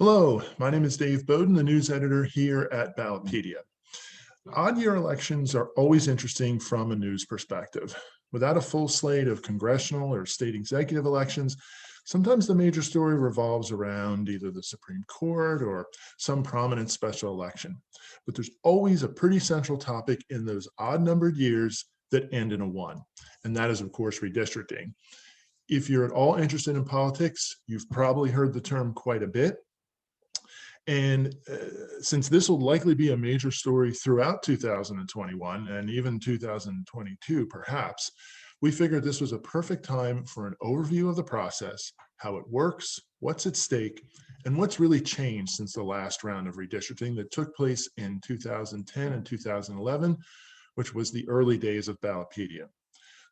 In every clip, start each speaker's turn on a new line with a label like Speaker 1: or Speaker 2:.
Speaker 1: Hello, my name is Dave Bowden, the news editor here at Ballotpedia. Odd year elections are always interesting from a news perspective. Without a full slate of congressional or state executive elections, sometimes the major story revolves around either the Supreme Court or some prominent special election. But there's always a pretty central topic in those odd-numbered years that end in a 1, and that is, of course, redistricting. If you're at all interested in politics, you've probably heard the term quite a bit. And since this will likely be a major story throughout 2021 and even 2022, perhaps, we figured this was a perfect time for an overview of the process, how it works, what's at stake, and what's really changed since the last round of redistricting that took place in 2010 and 2011, which was the early days of Ballotpedia.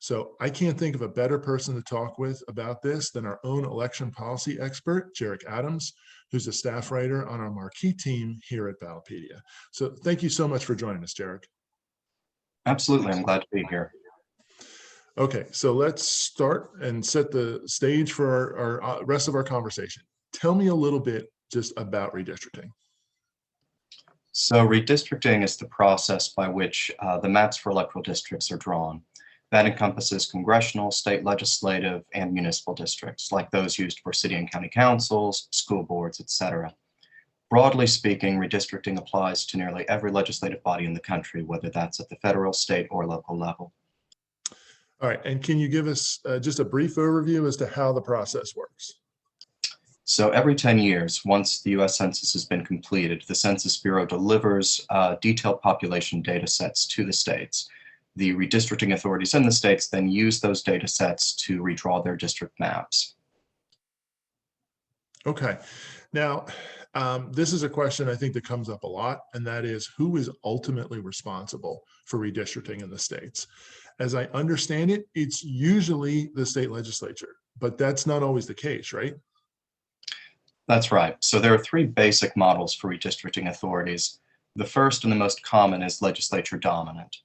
Speaker 1: So I can't think of a better person to talk with about this than our own election policy expert, Jarek Adams, who's a staff writer on our marquee team here at Ballotpedia. So thank you so much for joining us, Jarek.
Speaker 2: Absolutely, I'm glad to be here.
Speaker 1: Okay, so let's start and set the stage for our rest of our conversation. Tell me a little bit just about redistricting.
Speaker 2: So redistricting is the process by which the maps for electoral districts are drawn. That encompasses congressional, state legislative, and municipal districts, like those used for city and county councils, school boards, etc. Broadly speaking, redistricting applies to nearly every legislative body in the country, whether that's at the federal, state, or local level.
Speaker 1: All right, and can you give us just a brief overview as to how the process works?
Speaker 2: So every 10 years, once the U.S. Census has been completed, the Census Bureau delivers detailed population data sets to the states. The redistricting authorities in the states then use those data sets to redraw their district maps.
Speaker 1: Okay. Now, this is a question I think that comes up a lot, and that is who is ultimately responsible for redistricting in the states? As I understand it, it's usually the state legislature, but that's not always the case, right?
Speaker 2: That's right. So there are three basic models for redistricting authorities. The first and the most common is legislature dominant.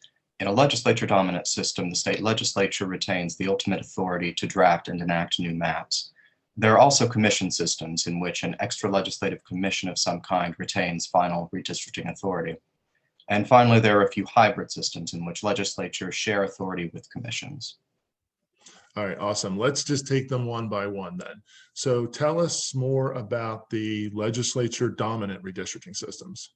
Speaker 2: In a legislature dominant system, the state legislature retains the ultimate authority to draft and enact new maps. There are also commission systems in which an extra legislative commission of some kind retains final redistricting authority. And finally, there are a few hybrid systems in which legislatures share authority with commissions.
Speaker 1: All right, awesome. Let's just take them one by one then. So tell us more about the legislature dominant redistricting systems.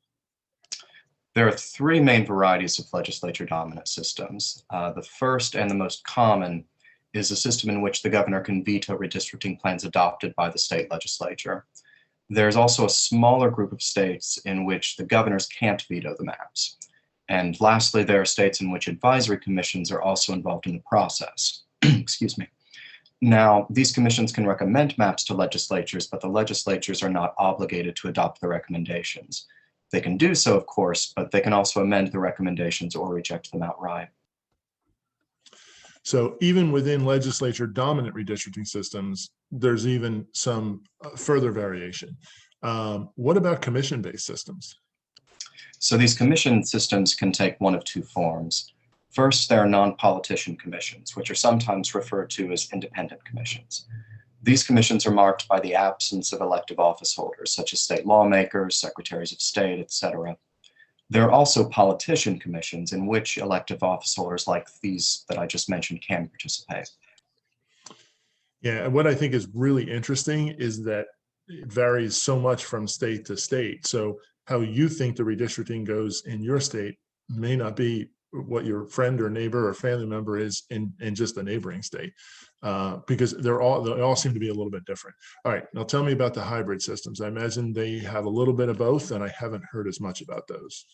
Speaker 2: There are three main varieties of legislature dominant systems. The first and the most common is a system in which the governor can veto redistricting plans adopted by the state legislature. There's also a smaller group of states in which the governors can't veto the maps. And lastly, there are states in which advisory commissions are also involved in the process. Excuse me. Now, these commissions can recommend maps to legislatures, but the legislatures are not obligated to adopt the recommendations. They can do so, of course, but they can also amend the recommendations or reject them outright.
Speaker 1: So even within legislature dominant redistricting systems, there's even some further variation. What about commission-based systems?
Speaker 2: So these commission systems can take one of two forms. First, there are non-politician commissions, which are sometimes referred to as independent commissions. These commissions are marked by the absence of elective office holders, such as state lawmakers, secretaries of state, etc. There are also politician commissions in which elective office holders like these that I just mentioned can participate.
Speaker 1: Yeah, and what I think is really interesting is that it varies so much from state to state. So how you think the redistricting goes in your state may not be what your friend or neighbor or family member is in just a neighboring state, because they all seem to be a little bit different. All right, now tell me about the hybrid systems. I imagine they have a little bit of both, and I haven't heard as much about those.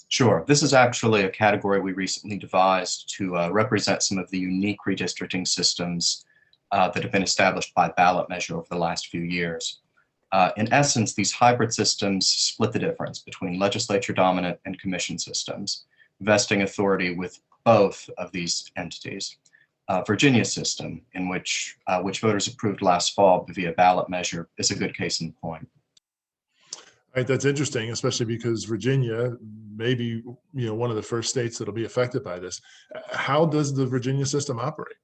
Speaker 2: Sure, this is actually a category we recently devised to represent some of the unique redistricting systems that have been established by ballot measure over the last few years. In essence, these hybrid systems split the difference between legislature dominant and commission systems, vesting authority with both of these entities. Virginia's system, in which voters approved last fall via ballot measure, is a good case in point.
Speaker 1: Right, that's interesting, especially because Virginia may be, one of the first states that'll be affected by this. How does the Virginia system operate?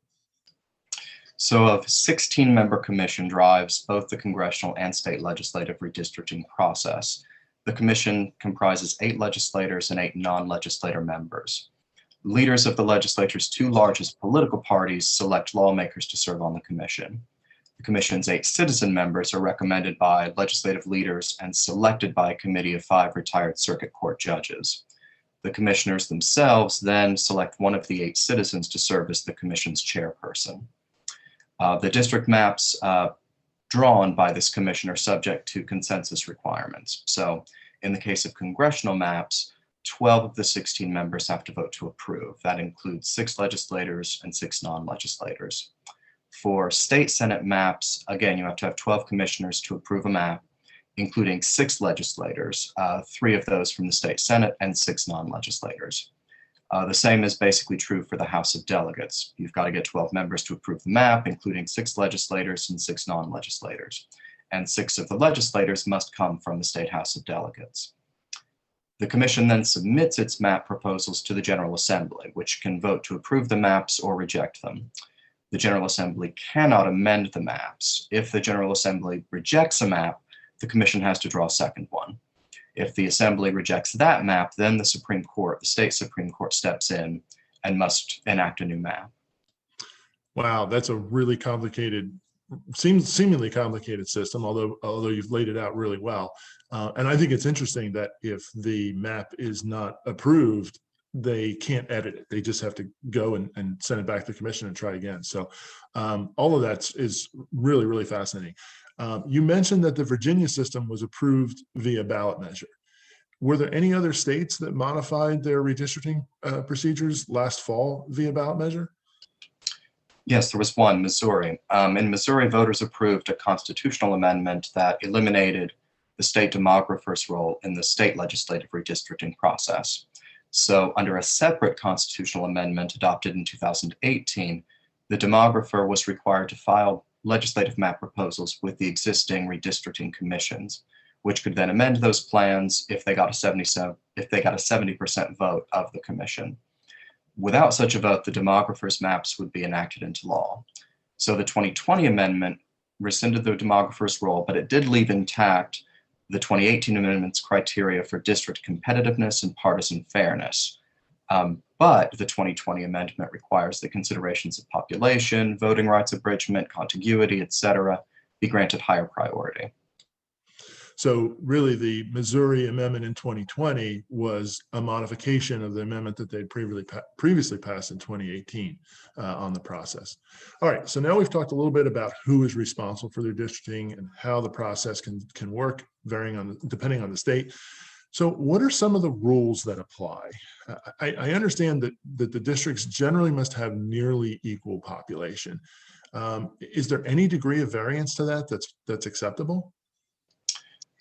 Speaker 2: So a 16-member commission drives both the congressional and state legislative redistricting process. The commission comprises 8 legislators and 8 non-legislator members. Leaders of the legislature's 2 largest political parties select lawmakers to serve on the commission. The commission's 8 citizen members are recommended by legislative leaders and selected by a committee of 5 retired circuit court judges. The commissioners themselves then select one of the 8 citizens to serve as the commission's chairperson. The district maps drawn by this commission are subject to consensus requirements. So in the case of congressional maps, 12 of the 16 members have to vote to approve. That includes 6 legislators and 6 non-legislators. For state Senate maps, again, you have to have 12 commissioners to approve a map, including 6 legislators, 3 of those from the state Senate and 6 non-legislators. The same is basically true for the House of Delegates. You've got to get 12 members to approve the map, including 6 legislators and 6 non-legislators. And 6 of the legislators must come from the State House of Delegates. The commission then submits its map proposals to the General Assembly, which can vote to approve the maps or reject them. The General Assembly cannot amend the maps. If the General Assembly rejects a map, the commission has to draw a second one. If the Assembly rejects that map, then the Supreme Court, the state Supreme Court, steps in and must enact a new map.
Speaker 1: Wow, that's a really complicated, seemingly complicated system, although you've laid it out really well. And I think it's interesting that if the map is not approved, they can't edit it. They just have to go and send it back to the commission and try again. So all of that is really, really fascinating. You mentioned that the Virginia system was approved via ballot measure. Were there any other states that modified their redistricting procedures last fall via ballot measure?
Speaker 2: Yes, there was one, Missouri. In Missouri, voters approved a constitutional amendment that eliminated the state demographer's role in the state legislative redistricting process. So under a separate constitutional amendment adopted in 2018, the demographer was required to file legislative map proposals with the existing redistricting commissions, which could then amend those plans if they got a 70% vote of the commission. Without such a vote, the demographer's maps would be enacted into law. So the 2020 amendment rescinded the demographer's role, but it did leave intact the 2018 amendment's criteria for district competitiveness and partisan fairness. But the 2020 amendment requires that considerations of population, voting rights abridgment, contiguity, etc., be granted higher priority.
Speaker 1: So really the Missouri amendment in 2020 was a modification of the amendment that they'd previously passed in 2018 on the process. All right, so now we've talked a little bit about who is responsible for their districting and how the process can work, depending on the state. So what are some of the rules that apply? I understand that the districts generally must have nearly equal population. Is there any degree of variance to that that's acceptable?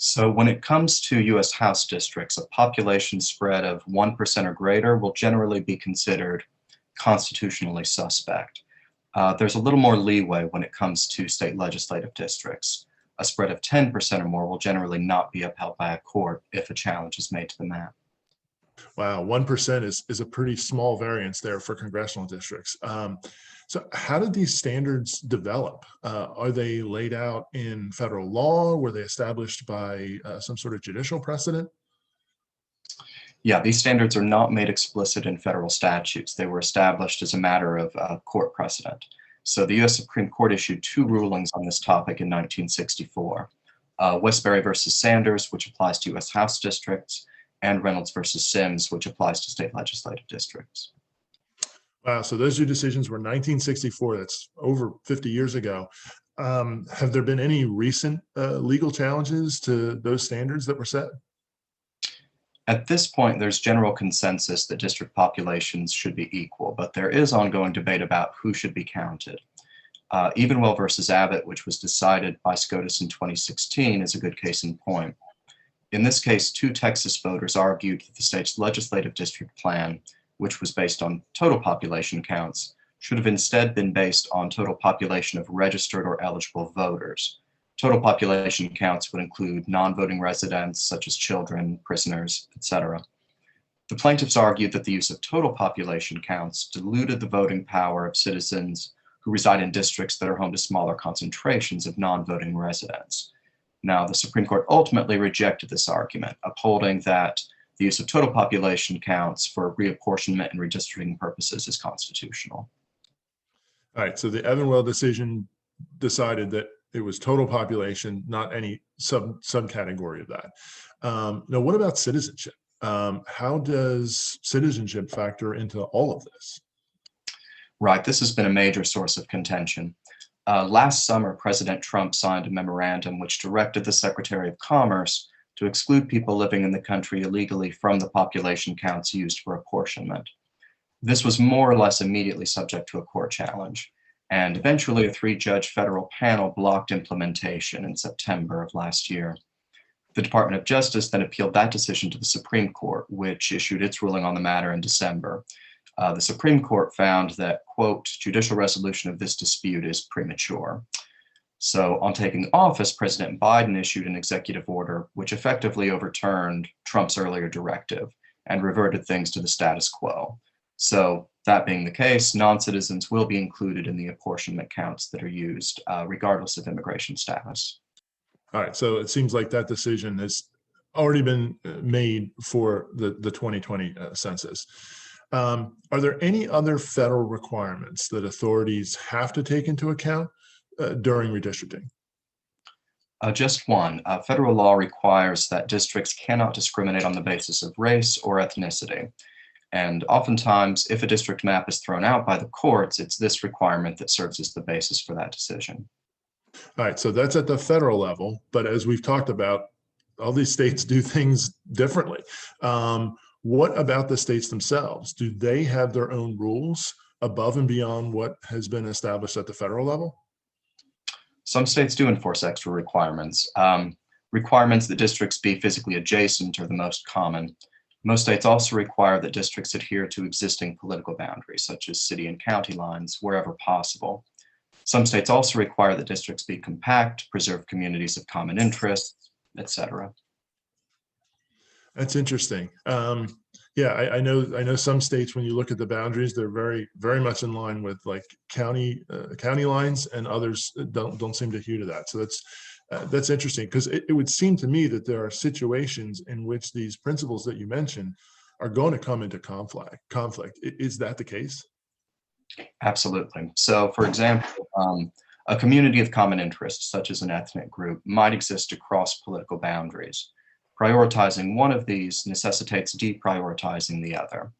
Speaker 2: So when it comes to U.S. House districts, a population spread of 1% or greater will generally be considered constitutionally suspect. There's a little more leeway when it comes to state legislative districts. A spread of 10% or more will generally not be upheld by a court if a challenge is made to the map.
Speaker 1: Wow, 1% is a pretty small variance there for congressional districts. So how did these standards develop? Are they laid out in federal law? Were they established by some sort of judicial precedent?
Speaker 2: Yeah, these standards are not made explicit in federal statutes. They were established as a matter of court precedent. So the U.S. Supreme Court issued 2 rulings on this topic in 1964. Westbury versus Sanders, which applies to U.S. House districts, and Reynolds versus Sims, which applies to state legislative districts.
Speaker 1: Wow, so those 2 decisions were 1964, that's over 50 years ago. Have there been any recent legal challenges to those standards that were set?
Speaker 2: At this point, there's general consensus that district populations should be equal, but there is ongoing debate about who should be counted. Evenwell versus Abbott, which was decided by SCOTUS in 2016, is a good case in point. In this case, 2 Texas voters argued that the state's legislative district plan, which was based on total population counts, should have instead been based on total population of registered or eligible voters. Total population counts would include non-voting residents, such as children, prisoners, etc. The plaintiffs argued that the use of total population counts diluted the voting power of citizens who who reside in districts that are home to smaller concentrations of non-voting residents. Now, the Supreme Court ultimately rejected this argument, upholding that the use of total population counts for reapportionment and redistricting purposes is constitutional.
Speaker 1: All right, so the Evanwell decision decided that it was total population, not any subcategory of that. Now, what about citizenship? How does citizenship factor into all of this?
Speaker 2: Right, this has been a major source of contention. Last summer, President Trump signed a memorandum which directed the Secretary of Commerce to exclude people living in the country illegally from the population counts used for apportionment. This was more or less immediately subject to a court challenge, and eventually a three-judge federal panel blocked implementation in September of last year. The Department of Justice then appealed that decision to the Supreme Court, which issued its ruling on the matter in December. The Supreme Court found that, quote, judicial resolution of this dispute is premature. So on taking office, President Biden issued an executive order which effectively overturned Trump's earlier directive and reverted things to the status quo. So that being the case, non-citizens will be included in the apportionment counts that are used, regardless of immigration status.
Speaker 1: All right, so it seems like that decision has already been made for the 2020 census. Are there any other federal requirements that authorities have to take into account during redistricting?
Speaker 2: Just one. Federal law requires that districts cannot discriminate on the basis of race or ethnicity. And oftentimes, if a district map is thrown out by the courts, it's this requirement that serves as the basis for that decision.
Speaker 1: All right, so that's at the federal level, but as we've talked about, all these states do things differently. What about the states themselves? Do they have their own rules above and beyond what has been established at the federal level?
Speaker 2: Some states do enforce extra requirements. Requirements that districts be physically adjacent are the most common. Most states also require that districts adhere to existing political boundaries, such as city and county lines, wherever possible. Some states also require that districts be compact, preserve communities of common interest, etc.
Speaker 1: That's interesting. Yeah, I know some states, when you look at the boundaries, they're very much in line with like county lines, and others don't seem to adhere to that. So that's interesting, because it would seem to me that there are situations in which these principles that you mentioned are going to come into conflict. Is that the case?
Speaker 2: Absolutely. So, for example, a community of common interest, such as an ethnic group, might exist across political boundaries. Prioritizing one of these necessitates deprioritizing the other.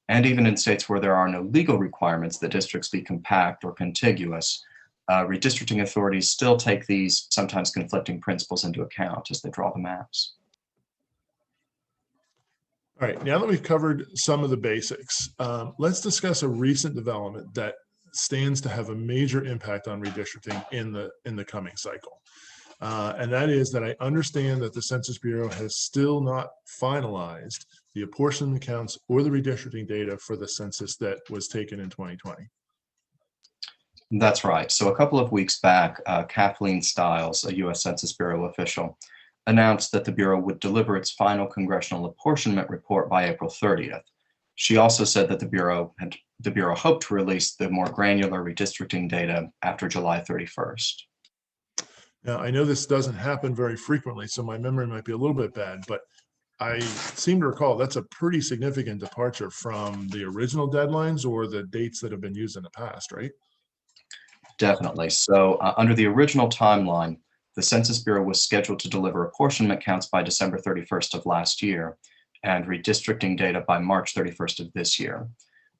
Speaker 2: And even in states where there are no legal requirements that districts be compact or contiguous, redistricting authorities still take these sometimes conflicting principles into account as they draw the maps.
Speaker 1: All right, now that we've covered some of the basics, let's discuss a recent development that stands to have a major impact on redistricting in the coming cycle. And that is that I understand that the Census Bureau has still not finalized the apportionment counts or the redistricting data for the census that was taken in 2020.
Speaker 2: That's right. So a couple of weeks back, Kathleen Stiles, a U.S. Census Bureau official, announced that the Bureau would deliver its final congressional apportionment report by April 30th. She also said that the Bureau hoped to release the more granular redistricting data after July 31st.
Speaker 1: Now, I know this doesn't happen very frequently, so my memory might be a little bit bad, but I seem to recall that's a pretty significant departure from the original deadlines or the dates that have been used in the past, right?
Speaker 2: Definitely. So under the original timeline, the Census Bureau was scheduled to deliver apportionment counts by December 31st of last year and redistricting data by March 31st of this year.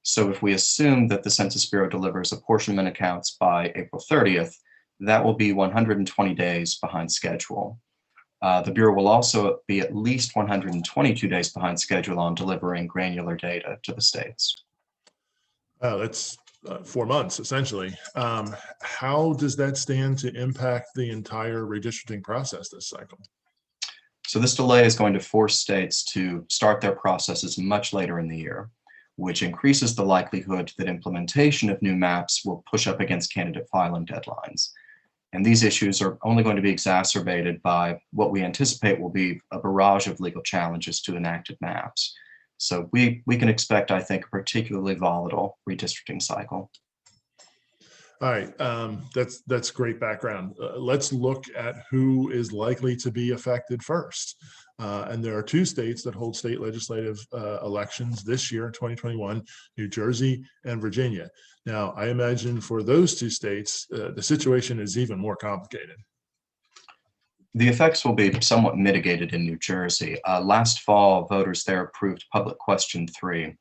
Speaker 2: So if we assume that the Census Bureau delivers apportionment accounts by April 30th, that will be 120 days behind schedule. The Bureau will also be at least 122 days behind schedule on delivering granular data to the states.
Speaker 1: That's 4 months, essentially. How does that stand to impact the entire redistricting process this cycle?
Speaker 2: So this delay is going to force states to start their processes much later in the year, which increases the likelihood that implementation of new maps will push up against candidate filing deadlines. And these issues are only going to be exacerbated by what we anticipate will be a barrage of legal challenges to enacted maps. So we can expect, I think, a particularly volatile redistricting cycle.
Speaker 1: All right, that's great background. Let's look at who is likely to be affected first. And there are two states that hold state legislative elections this year in 2021, New Jersey and Virginia. Now, I imagine for those two states, the situation is even more complicated.
Speaker 2: The effects will be somewhat mitigated in New Jersey. Last fall, voters there approved Public Question 3,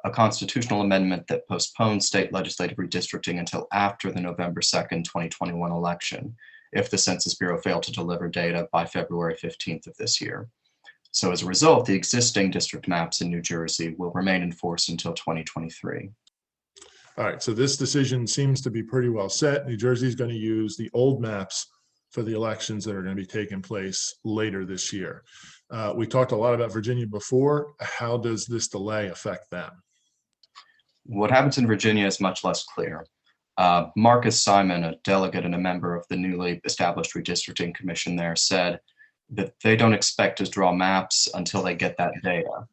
Speaker 2: a constitutional amendment that postponed state legislative redistricting until after the November 2nd, 2021 election, if the Census Bureau failed to deliver data by February 15th of this year. So as a result, the existing district maps in New Jersey will remain in force until 2023.
Speaker 1: All right, so this decision seems to be pretty well set. New Jersey is going to use the old maps for the elections that are going to be taking place later this year. We talked a lot about Virginia before. How does this delay affect them?
Speaker 2: What happens in Virginia is much less clear. Marcus Simon, a delegate and a member of the newly established Redistricting Commission there, said that they don't expect to draw maps until they get that data.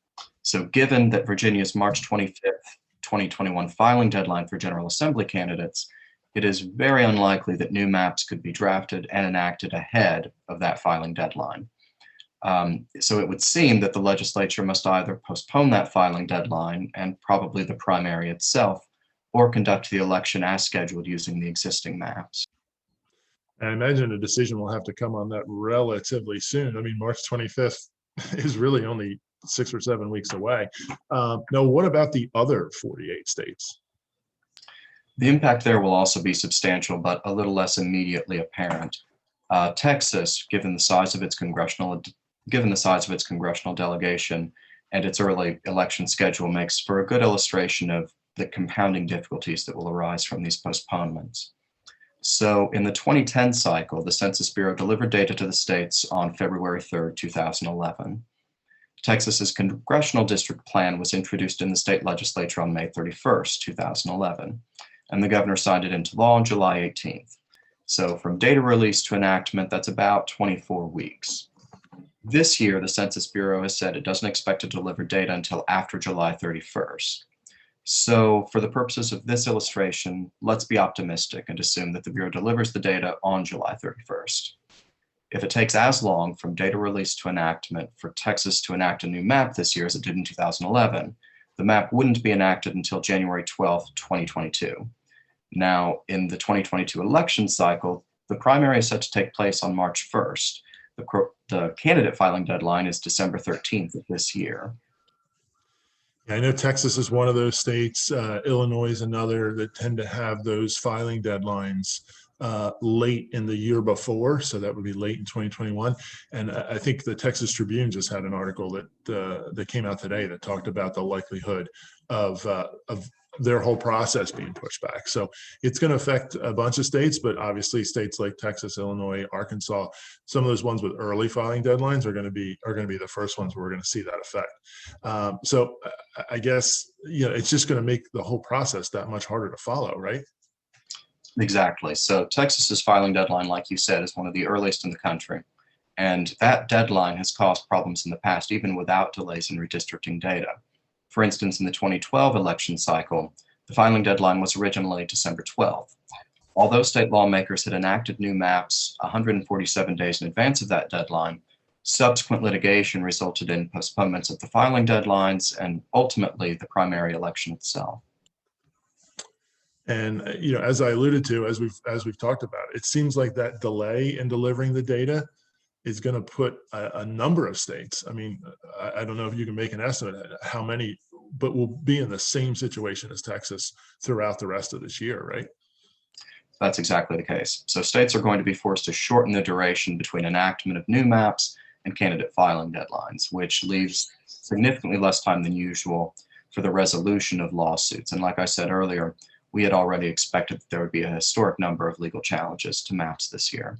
Speaker 2: So given that Virginia's March 25th, 2021 filing deadline for General Assembly candidates, it is very unlikely that new maps could be drafted and enacted ahead of that filing deadline. So it would seem that the legislature must either postpone that filing deadline and probably the primary itself, or conduct the election as scheduled using the existing maps.
Speaker 1: I imagine a decision will have to come on that relatively soon. I mean, March 25th is really only 6 or 7 weeks away. Now, what about the other 48 states?
Speaker 2: The impact there will also be substantial, but a little less immediately apparent. Texas, given the size of its congressional delegation and its early election schedule, makes for a good illustration of the compounding difficulties that will arise from these postponements. So in the 2010 cycle, the Census Bureau delivered data to the states on February 3rd, 2011. Texas's congressional district plan was introduced in the state legislature on May 31st, 2011, and the governor signed it into law on July 18th. So from data release to enactment, that's about 24 weeks. This year, the Census Bureau has said it doesn't expect to deliver data until after July 31st. So for the purposes of this illustration, let's be optimistic and assume that the Bureau delivers the data on July 31st. If it takes as long from data release to enactment for Texas to enact a new map this year as it did in 2011, the map wouldn't be enacted until January 12th, 2022. Now, in the 2022 election cycle, the primary is set to take place on March 1st. The candidate filing deadline is December 13th of this year.
Speaker 1: I know Texas is one of those states, Illinois is another, that tend to have those filing deadlines late in the year before. So that would be late in 2021. And I think the Texas Tribune just had an article that came out today that talked about the likelihood of their whole process being pushed back. So it's going to affect a bunch of states, but obviously states like Texas, Illinois, Arkansas, some of those ones with early filing deadlines are going to be the first ones where we're going to see that effect. So I guess, it's just going to make the whole process that much harder to follow, right?
Speaker 2: Exactly. So Texas's filing deadline, like you said, is one of the earliest in the country. And that deadline has caused problems in the past, even without delays in redistricting data. For instance, in the 2012 election cycle, the filing deadline was originally December 12th. Although state lawmakers had enacted new maps 147 days in advance of that deadline, subsequent litigation resulted in postponements of the filing deadlines and ultimately the primary election itself.
Speaker 1: And as I alluded to, as we've talked about, it seems like that delay in delivering the data is going to put a number of states. I mean, I don't know if you can make an estimate how many, but we'll be in the same situation as Texas throughout the rest of this year, right?
Speaker 2: That's exactly the case. So states are going to be forced to shorten the duration between enactment of new maps and candidate filing deadlines, which leaves significantly less time than usual for the resolution of lawsuits. And like I said earlier, we had already expected that there would be a historic number of legal challenges to maps this year.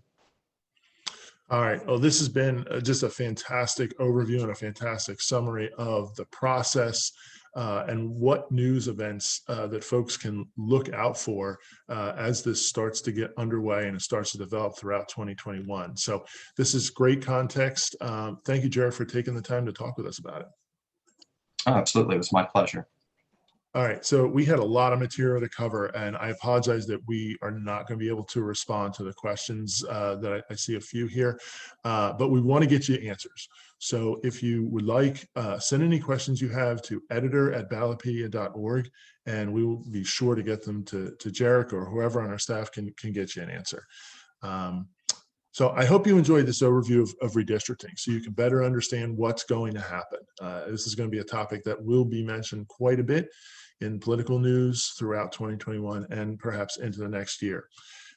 Speaker 1: All right. Well, this has been just a fantastic overview and a fantastic summary of the process and what news events that folks can look out for as this starts to get underway and it starts to develop throughout 2021. So this is great context. Thank you, Jared, for taking the time to talk with us about it.
Speaker 2: Oh, absolutely. It was my pleasure.
Speaker 1: All right, so we had a lot of material to cover, and I apologize that we are not going to be able to respond to the questions that I see a few here, but we want to get you answers. So if you would like, send any questions you have to editor@ballotpedia.org, and we will be sure to get them to Jarek or whoever on our staff can get you an answer. So I hope you enjoyed this overview of redistricting so you can better understand what's going to happen. This is going to be a topic that will be mentioned quite a bit in political news throughout 2021 and perhaps into the next year.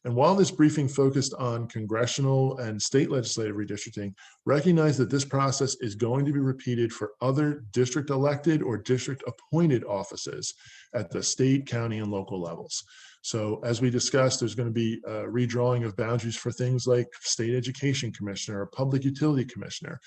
Speaker 1: And while this briefing focused on congressional and state legislative redistricting, recognize that this process is going to be repeated for other district elected or district appointed offices at the state, county, and local levels. So as we discussed, there's going to be a redrawing of boundaries for things like state education commissioner or public utility commissioner.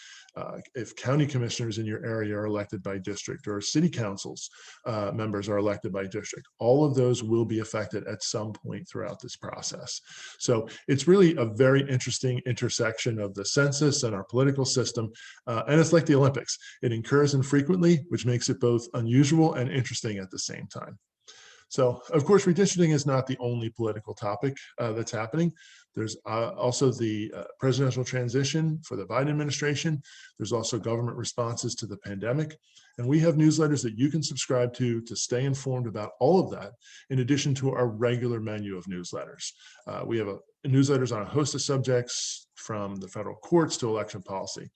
Speaker 1: If county commissioners in your area are elected by district, or city councils members are elected by district, all of those will be affected at some point throughout this process. So it's really a very interesting intersection of the census and our political system. And it's like the Olympics. It occurs infrequently, which makes it both unusual and interesting at the same time. So, of course, redistricting is not the only political topic that's happening. There's also the presidential transition for the Biden administration. There's also government responses to the pandemic. And we have newsletters that you can subscribe to stay informed about all of that, in addition to our regular menu of newsletters. We have newsletters on a host of subjects, from the federal courts to election policy.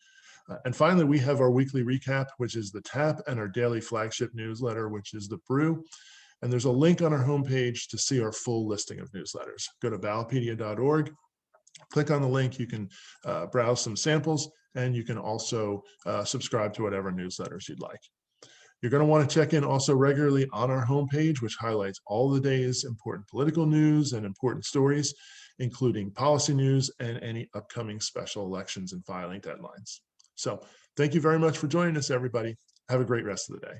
Speaker 1: And finally, we have our weekly recap, which is the TAP, and our daily flagship newsletter, which is the Brew. And there's a link on our homepage to see our full listing of newsletters. Go to ballotpedia.org, click on the link. You can browse some samples, and you can also subscribe to whatever newsletters you'd like. You're going to want to check in also regularly on our homepage, which highlights all the day's important political news and important stories, including policy news and any upcoming special elections and filing deadlines. So thank you very much for joining us, everybody. Have a great rest of the day.